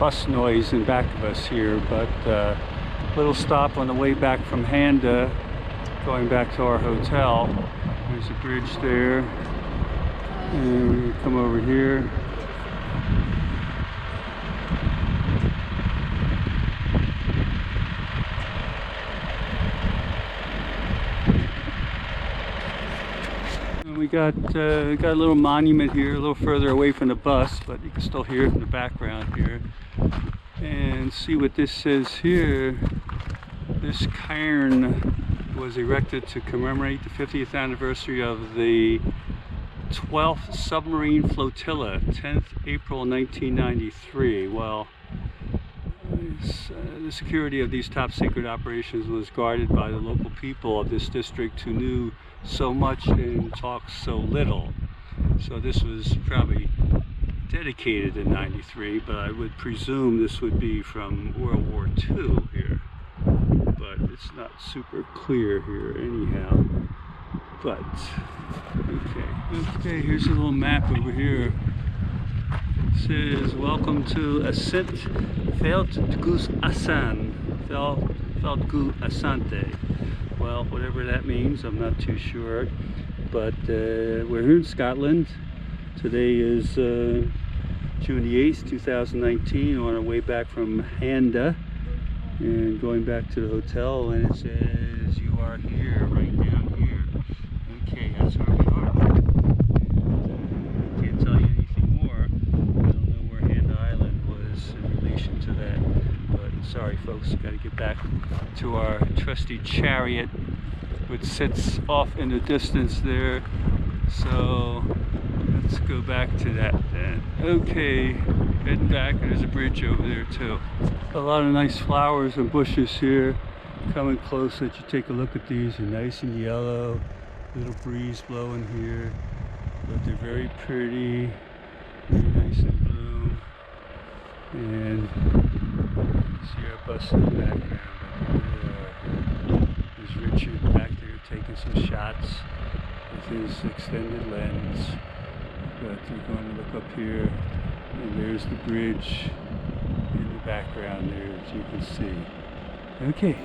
bus noise in back of us here, but little stop on the way back from Handa, going back to our hotel. There's a bridge there, and we come over here. We got a little monument here, a little further away from the bus, but you can still hear it in the background here. And see what this says here. This cairn was erected to commemorate the 50th anniversary of the 12th Submarine Flotilla, 10th April 1993. Well, the security of these top secret operations was guarded by the local people of this district who knew so much and talked so little. So this was probably dedicated in '93, but I would presume this would be from World War II here. But it's not super clear here anyhow. But, okay, here's a little map over here. It says, welcome to Ascent Feldgus Asan. Feldgu Asante. Well, whatever that means, I'm not too sure. But we're here in Scotland. Today is June the 8th, 2019, on our way back from Handa and going back to the hotel, and it says you are here, right down here. Okay, that's where we are. Can't tell you anything more. I don't know where Handa Island was in relation to that, but sorry folks, got to get back to our trusty chariot, which sits off in the distance there. So let's go back to that then. Okay, heading back. There's a bridge over there too. A lot of nice flowers and bushes here. Coming close, let you take a look at these. They're nice and yellow. Little breeze blowing here, but they're very pretty. Very nice in bloom. And see our bus in the background. There's Richard back there taking some shots with his extended lens. But we're going to look up here, and there's the bridge in the background there, as you can see. Okay.